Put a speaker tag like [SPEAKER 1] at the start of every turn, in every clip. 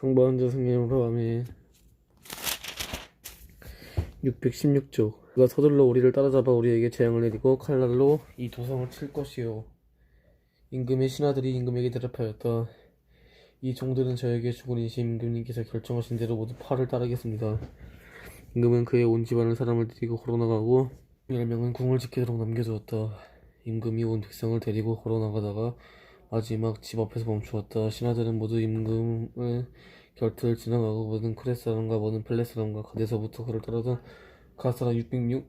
[SPEAKER 1] 상반자 승리로 하면 616쪽 그가 서둘러 우리를 따라잡아 우리에게 재앙을 내리고 칼날로 이 도성을 칠 것이요. 임금의 신하들이 임금에게 대답하였다. 이 종들은 저에게 주군이신 임금님께서 결정하신 대로 모두 팔을 따르겠습니다. 임금은 그의 온 집안을 사람을 데리고 걸어나가고 10명은 궁을 지키도록 남겨두었다. 임금이 온 백성을 데리고 걸어나가다가 마지막 집 앞에서 멈추었다. 신하들은 모두 임금의 곁을 지나가고 모든 크레스 사람과 모든 펠렛 사람과 가데서부터 그를 따르던 갓사람 606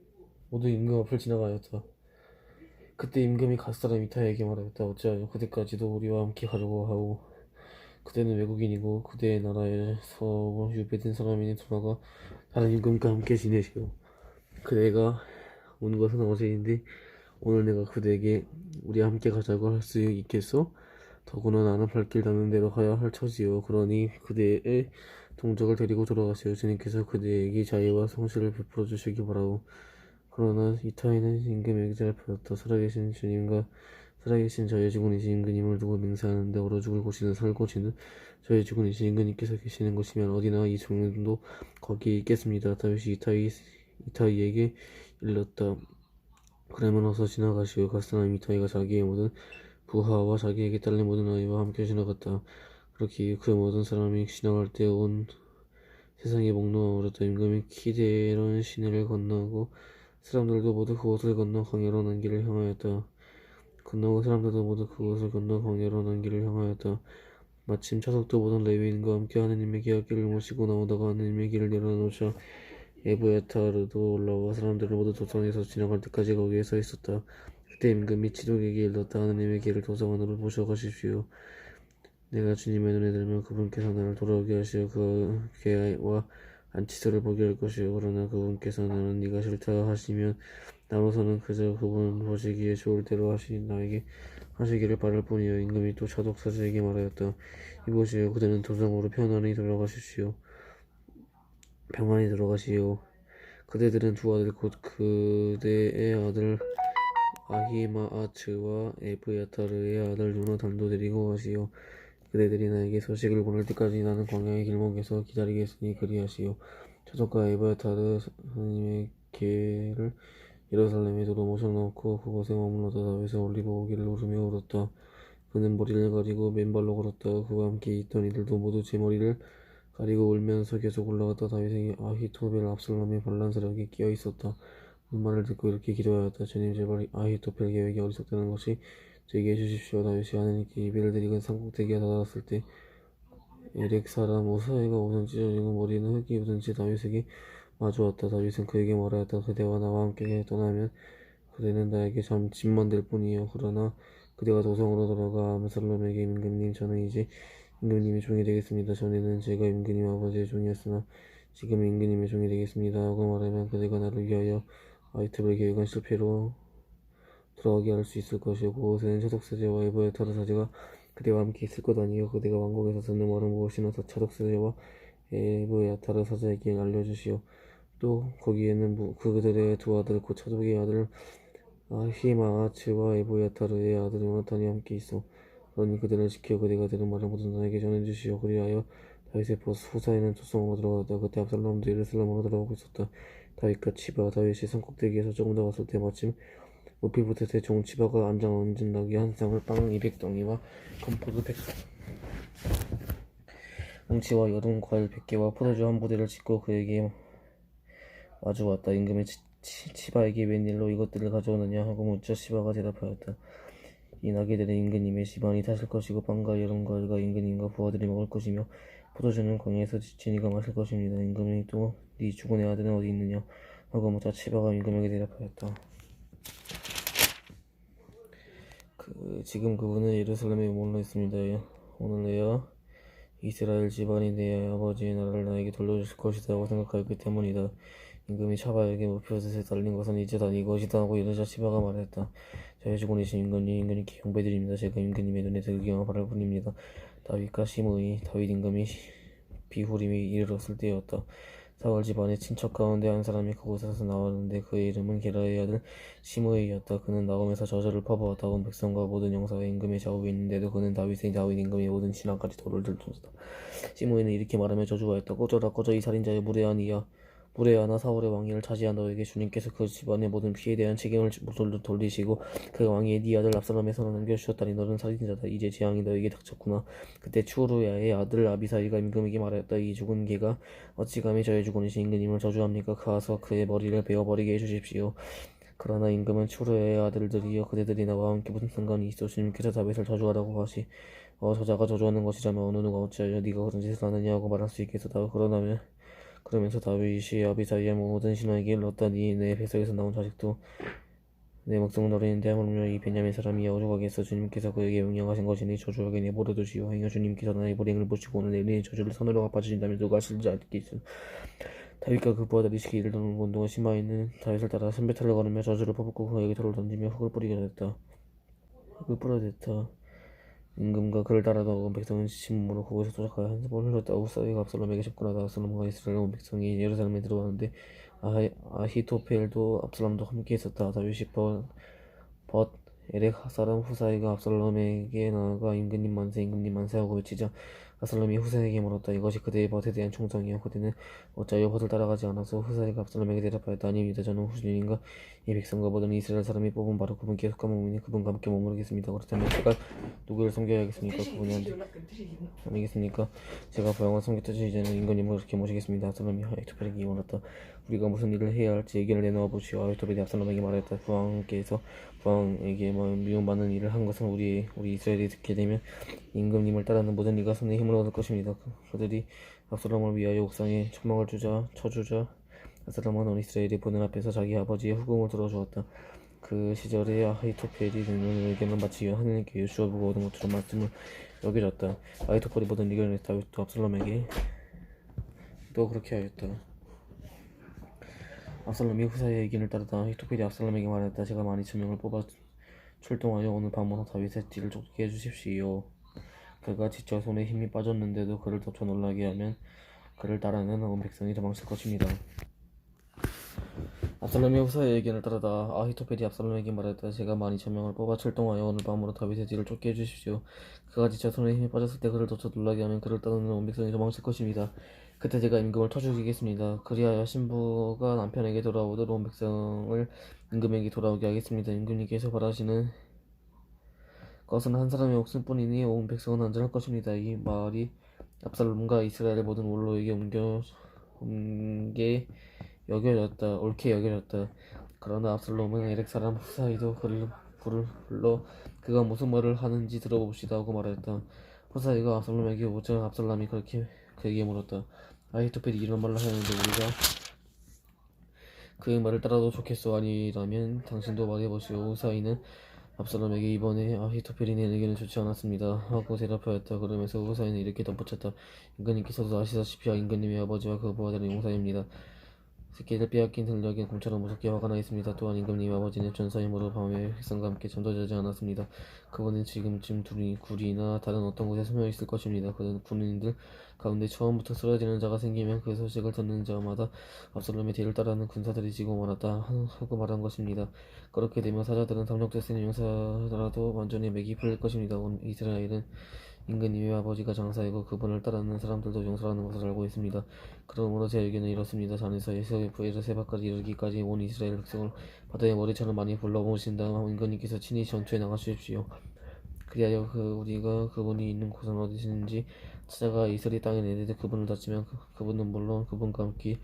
[SPEAKER 1] 모두 임금 앞을 지나가였다. 그때 임금이 갓사람 이타에게 말하였다. 어찌하여 그대까지도 우리와 함께 가려고 하오. 그대는 외국인이고 그대의 나라에서 유배된 사람이니 돌아가 다른 임금과 함께 지내시오. 그대가 온 것은 어제인데 오늘 내가 그대에게 우리와 함께 가자고 할 수 있겠소? 더구나 나는 발길 닿는 대로 가야 할 처지요. 그러니 그대의 동족을 데리고 돌아가시오. 주님께서 그대에게 자유와 성실을 베풀어 주시기 바라오. 그러나 이타이는 임금에게 대답하였다. 살아계신 주님과 살아계신 저의 주군이신 임금님을 두고 맹세하는데 얼어 죽을 곳이든 살 곳이든 저의 주군이신 임금님께서 계시는 곳이면 어디나 이 종도 거기에 있겠습니다. 다윗이 이타이에게 일렀다. 그러면 어서 지나가시오. 갓사람 이타이가 자기의 모든 부하와 자기에게 딸린 모든 아이와 함께 지나갔다. 그렇게 그 모든 사람이 지나갈 때 온 세상에 목놓아 울었다. 임금이 키데론 시내를 건너고 사람들도 모두 그곳을 건너 광야로 난 길을 향하였다. 건너고 사람들도 모두 그곳을 건너 광야로 난 길을 향하였다. 마침 차석도 보던 레위인과 함께 하느님의 계약길을 모시고 나오다가 하느님의 길을 내려놓자 에브야타르도 올라와 사람들을 모두 도성에서 지나갈 때까지 거기에 서 있었다. 그때 임금이 치독에게 일렀다. 하느님의 길을 도성 안으로 모셔가십시오. 내가 주님의 눈에 들면 그분께서 나를 돌아오게 하시어 그 개와 안치소를 보게 할 것이요. 그러나 그분께서 나는 네가 싫다 하시면 나로서는 그저 그분 보시기에 좋을 대로 나에게 하시기를 바랄 뿐이요. 임금이 또 차독사제에게 말하였다. 이보시오. 그대는 도성으로 평안히 들어가시오. 그대들은 두 아들 곧 그대의 아들 아히마아츠와 에브야타르의 아들 요나단도 데리고 가시오. 그대들이 나에게 소식을 보낼 때까지 나는 광야의 길목에서 기다리겠으니 그리하시오. 차독과 에브야타르 하나님의 계를 예루살렘에 도로 모셔놓고 그곳에 머물러다 다윗의 올리브 오기를 오르며 울었다. 그는 머리를 가리고 맨발로 걸었다. 그와 함께 있던 이들도 모두 제 머리를 가리고 울면서 계속 올라갔다. 다윗의 아히토벨 압살롬의 반란 세력이 끼어 있었다. 그 말을 듣고 이렇게 기도하였다. 주님 제발 아히토벨 계획이 어리석다는 것이 되게 해주십시오. 다윗이 하나님께 예배를 드리고 산꼭대기에 다다랐을 때 에렉 사람 오사이가 우선 찢어지고 머리는 흙이 묻은 채 다윗에게 마주왔다. 다윗은 그에게 말하였다. 그대와 나와 함께 떠나면 그대는 나에게 참 짐만 될 뿐이요. 그러나 그대가 도성으로 돌아가 압살롬에게 임금님 저는 이제 임금님의 종이 되겠습니다. 전에는 제가 임금님 아버지의 종이었으나 지금은 임금님의 종이 되겠습니다. 하고 말하면 그대가 나를 위하여 아히토벨 계획은 실패로 돌아오게 할 수 있을 것이요. 그곳에는 차독사제와 에브야타르 사제가 그대와 함께 있을 것 아니요. 그대가 왕국에서 듣는 말은 무엇이나 차독사제와 에브야타르 사제에게 알려주시오. 또 거기에는 그들의 두 아들 곧 차독의 아들 아히마아츠와 에브야타르의 아들 요나탄이 함께 있어. 그러니 그들을 지켜 그대가 들은 말을 모두 나에게 전해주시오. 그리하여 다윗의 보스 후사에는 도성으로 들어갔다. 그때 압살롬도 예루살렘으로 들어가고 있었다. 다윗과 치바 다윗이 산꼭대기에서 조금 더 갔을 때 마침 우피보셋의 종 치바가 앉은 낙이 한 쌍을 빵 200덩이와 건포도 100쌍 응치와 여름 과일 100개와 포도주 한 보대를 짓고 그에게 마주왔다. 임금이 치바에게 웬일로 이것들을 가져오느냐 하고 묻자 치바가 대답하였다. 이 나귀들은 임금님의 집안이 타실 것이고 빵과 여름 과일과 임금님과 부하들이 먹을 것이며 포도주는 광야에서 지니가 마실 것입니다. 임금이 또 네 주군의 아들은 어디 있느냐 하고 묻자 치바가 임금에게 대답하였다. 지금 그분은 예루살렘에 머물러 있습니다. 오늘내야 이스라엘 집안이 내 아버지의 나라를 나에게 돌려주실 것이다 하고 생각하였기 때문이다. 임금이 차바에게 무표셋에 달린 것은 이제 다 이것이다 하고 이르자 치바가 말했다. 저의 주군이신 임금님께 경배드립니다. 제가 임금님의 눈에 들기만 바랄 뿐입니다. 다윗 임금이 비후림에 이르렀을 때였다. 사울 집안의 친척 가운데 한 사람이 그곳에서 나왔는데 그의 이름은 게라의 아들 시므이였다. 그는 나홈에서 저주를 퍼부었다. 온 백성과 모든 영사가 임금의 좌우에 있는데도 그는 다윗 임금의 모든 신하까지 돌을 들던다. 시므이는 이렇게 말하며 저주하였다. 꺼져라 꺼져 이 살인자여 무례하나 사울의 왕위를 차지한 너에게 주님께서 그 집안의 모든 피에 대한 책임을 돌리시고 그 왕위에 네 아들 압살롬의 손을 넘겨주셨다니 너는 살인자다. 이제 재앙이 너에게 닥쳤구나. 그때 추루야의 아들 아비사이가 임금에게 말하였다. 이 죽은 개가 어찌 감히 저의 주권이신 임금님을 저주합니까? 가서 그의 머리를 베어버리게 해주십시오. 그러나 임금은 추루야의 아들들이여 그대들이 나와 함께 무슨 상관이 있어? 주님께서 다윗을 저주하라고 하시 저자가 저주하는 것이라면 어느 누가 어찌하여 네가 그런 짓을 하느냐고 말할 수 있겠어. 그러면서 다윗이 아비사이의 모든 신하에게 일렀다니 내 뱃속에서 나온 자식도 내 목숨을 노리는데 하물며 이 베냐민 사람이 어죽하겠어. 주님께서 그에게 명령하신 것이니 저주하게 내버려 두시오. 행여 주님께서 나의 불행을 보시고 오늘 내일의 저주를 선으로 갚아주신다면 누가 하실지 알겠소. 다윗과 그 부하들이 시기를 도는 운동한 시마이는 다윗을 따라 선배탈을 걸으며 저주를 퍼붓고 그에게 돌을 던지며 흙을 뿌려댔다. 임금과 그를 따라던 온 백성은 지침으로 그곳에 도착하여 한숨을 흘렸다. 후사위가 압살롬에게 접근하다 압살롬과 이스라엘 온 백성이 예루살렘에 들어왔는데 아히토펠도 압살롬도 함께 있었다. 다윗이 벗 에렉 사람 후사이가 압살롬에게 나아가 임금님 만세 하고 외치자 압살롬이 후사에게 물었다. 이것이 그대의 벗에 대한 충성이요 그대는 어찌하여 벗을 따라가지 않아서 후사이가 압살롬에게 대답하였다. 아닙니다. 저는 후주님과 이 백성과 모든 이스라엘 사람이 뽑은 바로 그분께 속한 몸이니 그분과 함께 머무르겠습니다. 그렇다면 제가 누구를 섬겨야겠습니까? 그분이 아니겠습니까? 제가 부왕을 섬겼듯이 이제는 임금님을 그렇게 모시겠습니다. 압살롬이 아히토펠에게 물었다. 우리가 무슨 일을 해야 할지 의견을 내놓아 보시오. 아히토펠이 압살롬에게 말했다. 부왕에게 미움받는 일을 한 것은 우리 이스라엘이 듣게 되면 임금님을 따르는 모든 이가 손에 힘을 얻을 것입니다. 그들이 압살롬을 위하여 옥상에 초막을 쳐주자 압살롬은 온 이스라엘이 보는 앞에서 자기 아버지의 후궁을 들어주었다. 그 시절에 아히토펠이 내는 의견은 마치 하느님께 여쭈어보고 얻은 것처럼 말씀을 여겨졌다. 아히토펠이 모든 의견을 내서 다윗도 압살롬에게 또 그렇게 하였다. 압살롬이 후사의 의견을 따르다 아히토펠이 압살롬에게 말했다. 제가 12,000명을 뽑아 출동하여 오늘 밤으로 다윗의 뒤를 쫓게 해주십시오. 그가 지쳐 손에 힘이 빠졌는데도 그를 덮쳐 놀라게 하면 그를 따르는 온 백성이 도망칠 것입니다. 압살롬이 후사의 의견을 따르다 아히토펠이 압살롬에게 말했다. 제가 12,000명을 뽑아 출동하여 오늘 밤으로 다윗의 뒤를 쫓게 해주십시오. 그가 지쳐 손에 힘이 빠졌을 때 그를 덮쳐 놀라게 하면 그를 따르는 온 백성이 도망칠 것입니다. 그때 제가 임금을 쳐 죽이겠습니다. 그리하여 신부가 남편에게 돌아오도록 온 백성을 임금에게 돌아오게 하겠습니다. 임금님께서 바라시는 것은 한 사람의 목숨뿐이니 온 백성은 안전할 것입니다. 이 말이 압살롬과 이스라엘의 모든 원로에게 옳게 여겨졌다. 그러나 압살롬은 에렉 사람 후사이도 그를 불러 그가 무슨 말을 하는지 들어봅시다 하고 말했다. 후사이가 압살롬에게 오자 압살롬이 그에게 물었다. 아히토펠이 이런 말을 하였는데 우리가 그의 말을 따라도 좋겠소? 아니라면 당신도 말해보시오. 후사이는 압살롬에게 이번에 아히토펠이 낸 의견은 좋지 않았습니다 하고 대답하였다. 그러면서 후사이는 이렇게 덧붙였다. 임금님께서도 아시다시피 임금님의 아버지와 그 부하들은 용사입니다. 새끼를 빼앗긴 들녘엔 공처럼 무섭게 화가 나 있습니다. 또한 임금님 아버지는 전사 힘으로 밤에 백성과 함께 잠도 자지 않았습니다. 그분은 지금쯤 굴이나 다른 어떤 곳에 숨어 있을 것입니다. 그는 군인들 가운데 처음부터 쓰러지는 자가 생기면 그 소식을 듣는 자마다 압살롬의 뒤를 따르는 군사들이 지고 말았다 하고 말한 것입니다. 그렇게 되면 사자들은 탐욕됐으니 용사라도 완전히 맥이 풀릴 것입니다. 온 이스라엘은 임금님의 아버지가 장사이고 그분을 따르는 사람들도 용사라는 것을 알고 있습니다. 그러므로 제 의견은 이렇습니다. 자네서에서 에르세바까지 이르기까지 온 이스라엘 백성을 바다의 머리처럼 많이 불러모으신 다음 임금님께서 친히 전투에 나가주십시오. 그리하여 우리가 그분이 있는 곳은 어디든지 찾아가 이스라엘 땅에 내리되 그분을 다치면 그분은 물론 그분과 함께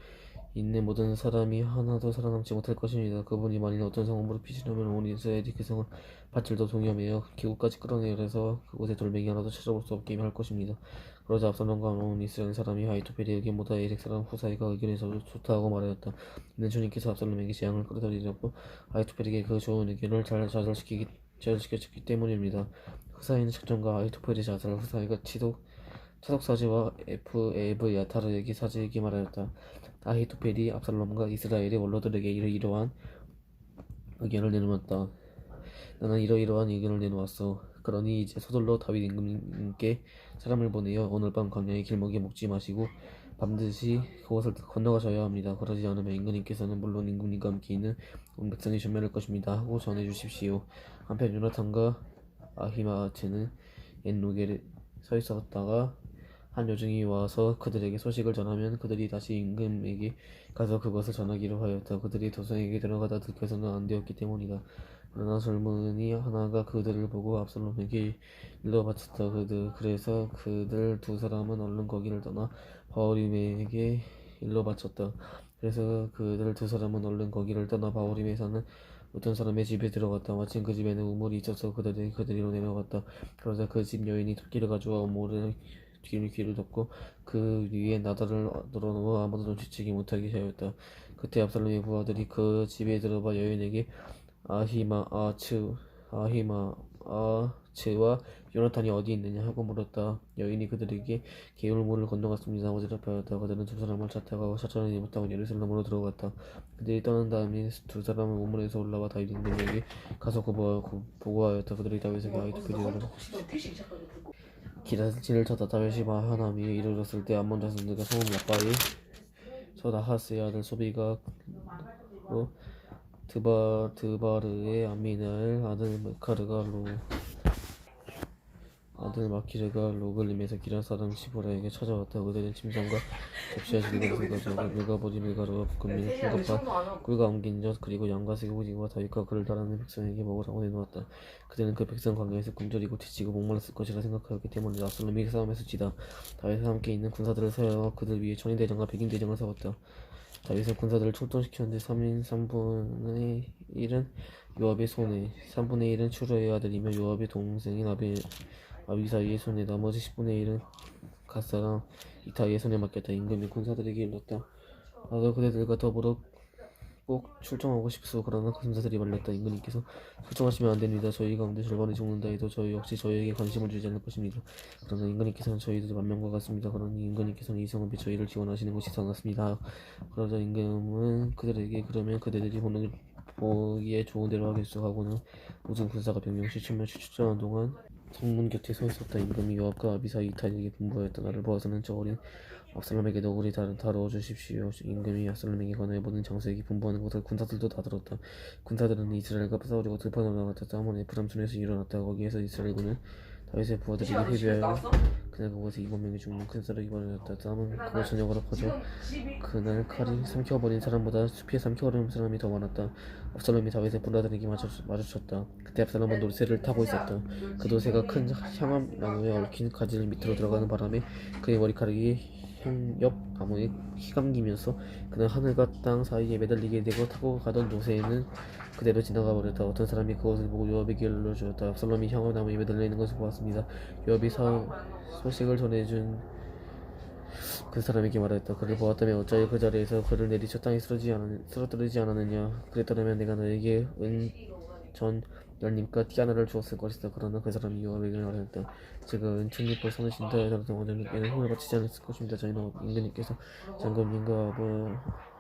[SPEAKER 1] 있는 모든 사람이 하나도 살아남지 못할 것입니다. 그분이 만일 어떤 성읍으로 피신하면 온 이스라엘이 그 성을 밧줄도 동여매어 기구까지 끌어내려서 그곳에 돌멩이 하나도 찾아볼 수 없게 할 것입니다. 그러자 압살롬과 온 이스라엘 사람이 아히토펠의 의견보다 에렉 사람 후사이가 의견이 좋다고 말하였다. 이는 주님께서 압살롬에게 재앙을 끌어들이려고 아히토펠에게 그 좋은 의견을 잘 좌절시켰기 때문입니다. 후사이는 작전가 아히토펠의 자살, 후사이가 차독사지와 에브야타르에게 사지에게 말하였다. 아히토펠이 압살롬과 이스라엘의 원로들에게 이러한 의견을 내놓았다. 나는 이러한 의견을 내놓았어. 그러니 이제 서둘러 다윗 임금님께 사람을 보내어 오늘 밤 광야의 길목에 묵지 마시고 반드시 그곳을 건너가셔야 합니다. 그러지 않으면 임금님께서는 물론 임금님과 함께 있는 온 백성이 전멸할 것입니다 하고 전해 주십시오. 한편 요나탄과 아히마아츠는 엔로겔에 서 있었다가 한 요정이 와서 그들에게 소식을 전하면 그들이 다시 임금에게 가서 그것을 전하기로 하였다. 그들이 도성에게 들어가다 들켜서는 안 되었기 때문이다. 그러나 젊은이 하나가 그들을 보고 압살롬에게 일러 바쳤다. 그래서 그들 두 사람은 얼른 거기를 떠나 바후림에게 일러 바쳤다. 그래서 그들 두 사람은 얼른 거기를 떠나 바후림에 사는 어떤 사람의 집에 들어갔다. 마침 그 집에는 우물이 있어서 그들이로 내려갔다. 그러자 그 집 여인이 토끼를 가져와 우물에 귀를 덮고 그 위에 나달을 널어놓아 아무도 눈치채지 못하게 하였다. 그때 압살롬의 부하들이 그 집에 들어가 여인에게 아히마아츠와 요나탄이 어디 있느냐 하고 물었다. 여인이 그들에게 게울물을 건너갔습니다 하고 대답하였다. 그들은 두 사람을 차타고 차천을 입었다고 예루살렘으로 들어갔다. 그들이 떠난 다음에 두 사람은 우물에서 올라와 다윗 임금에게 가서 보고하였다. 그들이 다윗에게 아히토펠이 기라진을 쳐다 다윗이 마하나임에 이르렀을 때 암몬 자손들과 소문 가까이 저 나하스의 아들 소비가 드바르의 아미나엘 아들 마키르가 로글림에서 기란 사람 시보라에게 찾아왔다. 그들은 침상과 접시와 질그릇을 가져오고 물과 보리 밀가루와 볶음면 흰덮밥 꿀과 엉긴 젖 그리고 양과 새고기와 다윗과 그를 따르는 백성에게 먹으라고 내놓았다. 그들은 그 백성 광야에서 굶주리고 지치고 목말랐을 것이라 생각하였기 때문에 압살롬이 싸움에서 지다 다윗과 함께 있는 군사들을 세워 그들 위에 천인대장과 백인대장을 세웠다. 다윗은 군사들을 출동시켰는데 3인 3분의 1은 요압의 손에 3분의 1은 추르의 아들이며 요압의 동생인 아비사이의 손에 나머지 10분의 1은 갓사랑 이타이의 손에 맡겼다. 임금이 군사들에게 일렀다. 나도 그대들과 더불어 꼭 출정하고 싶소. 그러나 군사들이 말렸다. 임금님께서 출정하시면 안됩니다. 저희 가운데 절반이 죽는다 해도 저희 역시 저희에게 관심을 주지 않을 것입니다. 그러나 임금님께서는 저희들 만명과 같습니다. 그러니 임금님께서는 이 성읍에 저희를 지원하시는 것이 상같습니다. 그러자 임금은 그들에게 그러면 그대들이 보기에 좋은 대로 하겠소 하고는 모든 군사가 병명시 출정한 동안 성문 곁에 서 있었다. 임금이 요압과 아비사이 이타이에게 분부하였다. 나를 보아서는 저 어린 압살롬에게 너구리 다루어 주십시오. 임금이 압살롬에게 관하여 모든 장수에게 분부하는 것을 군사들도 다 들었다. 군사들은 이스라엘과 싸우려고 들판에 올라갔다. 싸움은 에프람촌에서 일어났다. 거기에서 이스라엘군은 다윗의 부하들에게 회비하여 그날 그곳에 2,000명이 죽는 큰 쌀을 입어내었다. 싸움은 그날 저녁으로 퍼져 그날 칼이 삼켜버린 사람보다 숲에 삼켜버린 사람이 더 많았다. 압살롬이 다윗의 군사들에게 마주쳤다. 그때 압살롬은 노새를 타고 있었다. 그 노새가 큰 향암나무에 얽힌 가지 밑으로 들어가는 바람에 그의 머리카락이 옆 나무에 휘감기면서 그는 하늘과 땅 사이에 매달리게 되고 타고 가던 노새는 그대로 지나가 버렸다. 어떤 사람이 그것을 보고 요압에게 일러주었다. 압살롬이 향암나무에 매달려 있는 것을 보았습니다. 요압이 소식을 전해준 그 사람에게 말하였다. 그를 보았다면 어찌하여 그 자리에서 그를 내리쳐 땅에 쓰러뜨리지 않았느냐. 그랬더라면 내가 너에게 은전 열님과 띠 하나를 주었을 것이다. 그러나 그 사람이 요압에게 말하였다. 제가 은총잎을 서누신 다윗의 어머니께는 힘을 바치지 않았을 것입니다. 저희는 임금님께서 장군님과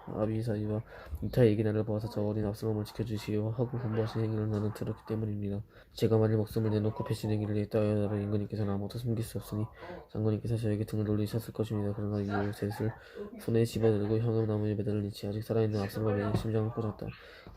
[SPEAKER 1] 아비사이와 이타이에게 나를 보아서 저 어린 압살롬을 지켜주시오 하고 분부하신 행위를 나는 들었기 때문입니다. 제가 만일 목숨을 내놓고 배신 행위를 했다면 임금님께서는 아무것도 숨길 수 없으니 장군님께서 저에게 등을 돌리셨을 것입니다. 그러나 이 셋을 손에 집어들고 향음나무에 매달린 채 아직 살아있는 압살롬의 심장을 꽂았다.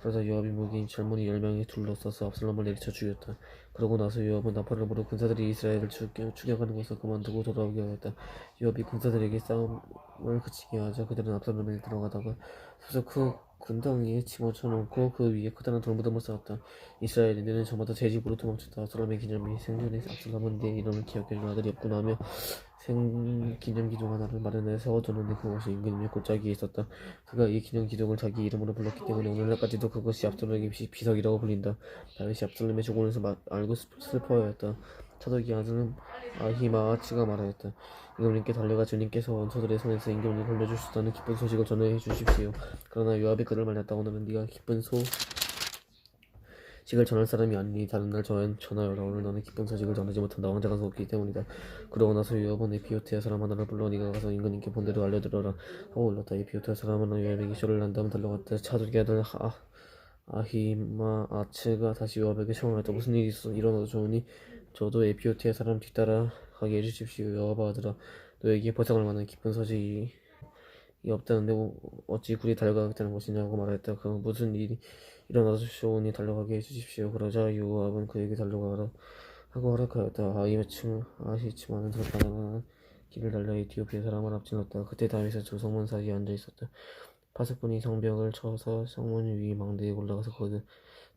[SPEAKER 1] 그러자 요압이 무기인 젊은이 10명이 둘러싸서 압살롬을 내리쳐 죽였다. 그러고 나서 요압은 나팔을 불어 군사들이 이스라엘을 추격하는 것을 그만두고 돌아오게 하였다. 요압이 군사들에게 싸움을 그치게 하자 그들은 압살롬에 들어가다가 서서 그 군덩이에 집어쳐놓고 그 위에 커다란 돌무덤을 쌓았다. 이스라엘인들은 저마다 제 집으로 도망쳤다. 압살롬의 기념이 생전에 압살롬은 내 이름을 기억해준 아들이 없구나 하며 기념기둥 하나를 마련해 세워두는데 그것이 임금님의 골짜기에 있었다. 그가 이 기념기둥을 자기 이름으로 불렀기 때문에 오늘날까지도 그것이 압살롬의 비석이라고 불린다. 다윗이 압살롬의 죽음을 알고 슬퍼하였다. 차독이 아들 아히마아츠가 말하였다. 임금님께 달려가 주님께서 원수들의 손에서 임금을 돌려주시다는 기쁜 소식을 전해 주십시오. 그러나 요압이 그를 말렸다. 오늘은 네가 기쁜 소식을 전할 사람이 아니니 다른 날 전하여라. 오늘 너는 기쁜 소식을 전하지 못한다. 왕자가 없기 때문이다. 그러고 나서 요압은 에피오트야 사람 하나를 불러 네가 가서 임금님께 본대로 알려드려라 하고 올렸다. 에피오트야 사람 하나 요압에게 쇼를 난 다음 달려갔다. 차독의 아들 아히마아츠가 다시 여백에 청하였다. 무슨 일이 일어나도 좋으니 저도 에피오티아 사람 뒤따라 가게 해주십시오. 여호와들아, 너에게 보상할 만한 기쁜 소식이 없다는데 어찌 굴이 달려가겠다는 것이냐고 말하였다. 그 무슨 일이 일어나도 좋으니 달려가게 해주십시오. 그러자 요압은 그에게 달려가라 하고 허락하였다. 아히치마는 들어가는 길을 달려 에티오피아 사람을 앞질렀다. 그때 다윗은 두 성문 사이에 앉아 있었다. 파수꾼이 성벽을 쳐서 성문 위 망대에 올라가서 그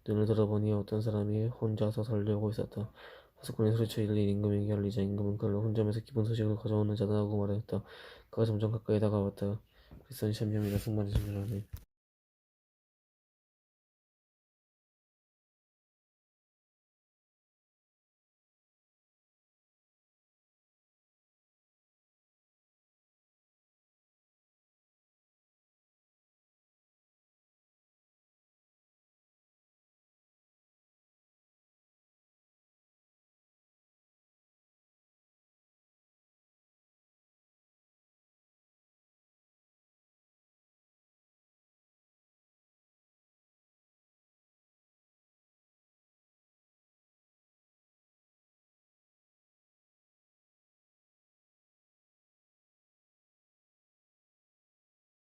[SPEAKER 1] 눈을 들어보니 어떤 사람이 혼자서 살려고 있었다. 파수꾼이 소리쳐 일일이 임금에게 알리자 임금은 그를 혼자면서 기쁜 소식을 가져오는 자다 하고 말하였다. 그가 점점 가까이 다가왔다. 그리스도는 시험이라 승만이 전율하네.